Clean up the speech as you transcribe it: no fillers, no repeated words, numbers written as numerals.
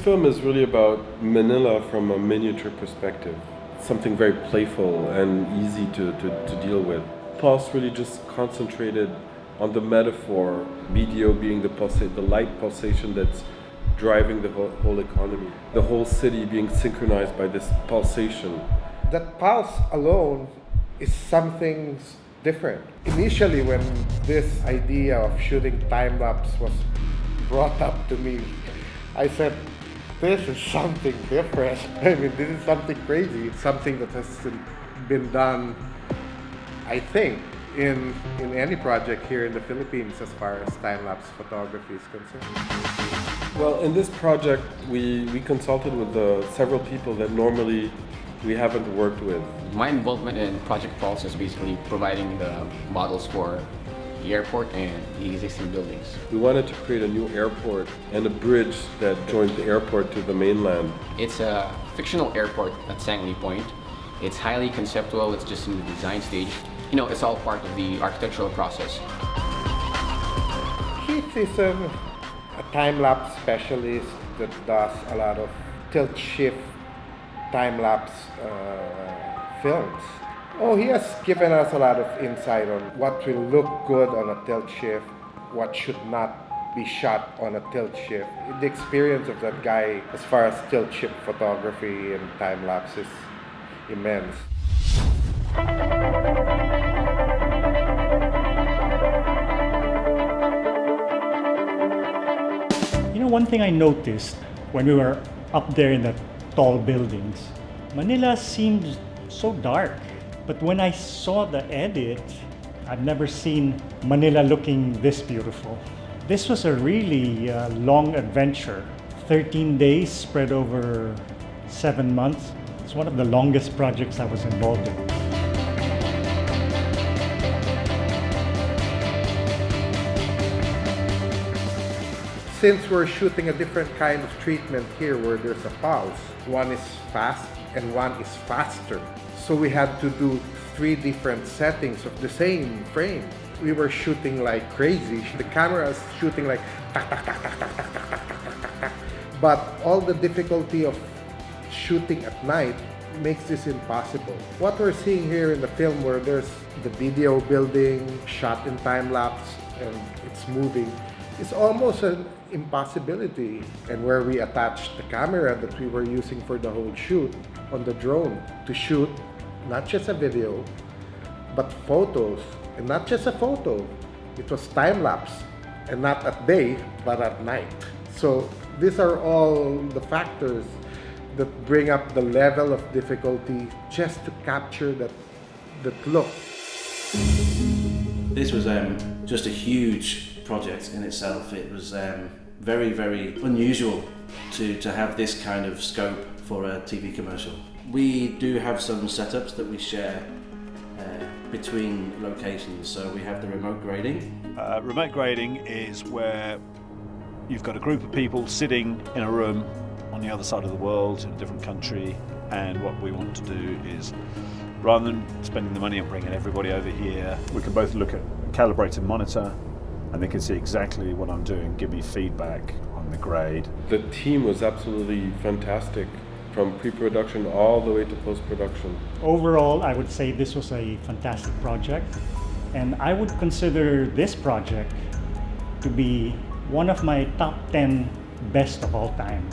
film is really about Manila from a miniature perspective. Something very playful and easy to deal with. Pulse really just concentrated on the metaphor, BDO being the light pulsation that's driving the whole economy. The whole city being synchronized by this pulsation. That pulse alone is something different. Initially, when this idea of shooting time-lapse was brought up to me, I said, this is something different. I mean, this is something crazy. It's something that hasn't been done, I think, in any project here in the Philippines as far as time-lapse photography is concerned. Well, in this project, we consulted with several people that normally we haven't worked with. My involvement in Project Pulse is basically providing the models for the airport and the existing buildings. We wanted to create a new airport and a bridge that joins the airport to the mainland. It's a fictional airport at Sangley Point. It's highly conceptual, it's just in the design stage. You know, it's all part of the architectural process. Keith is a time-lapse specialist that does a lot of tilt-shift time-lapse films. Oh, he has given us a lot of insight on what will look good on a tilt shift, what should not be shot on a tilt shift. The experience of that guy as far as tilt shift photography and time-lapse is immense. You know, one thing I noticed when we were up there in the tall buildings, Manila seemed so dark. But when I saw the edit, I've never seen Manila looking this beautiful. This was a really long adventure. 13 days spread over 7 months. It's one of the longest projects I was involved in. Since we're shooting a different kind of treatment here where there's a pulse, one is fast and one is faster. So we had to do 3 different settings of the same frame. We were shooting like crazy. The camera is shooting like tak, tak, tak, tak, tak, tak, tak, tak, tak, tak, tak. But all the difficulty of shooting at night makes this impossible. What we're seeing here in the film where there's the BDO building shot in time-lapse and it's moving, is almost an impossibility. And where we attached the camera that we were using for the whole shoot on the drone to shoot not just a video, but photos. And not just a photo, it was time-lapse. And not at day, but at night. So these are all the factors that bring up the level of difficulty just to capture that look. This was just a huge project in itself. It was very, very unusual to have this kind of scope for a TV commercial. We do have some setups that we share between locations. So we have the remote grading. Remote grading is where you've got a group of people sitting in a room on the other side of the world, in a different country, and what we want to do is, rather than spending the money on bringing everybody over here, we can both look at a calibrated monitor and they can see exactly what I'm doing, give me feedback on the grade. The team was absolutely fantastic, from pre-production all the way to post-production. Overall, I would say this was a fantastic project, and I would consider this project to be one of my top 10 best of all time.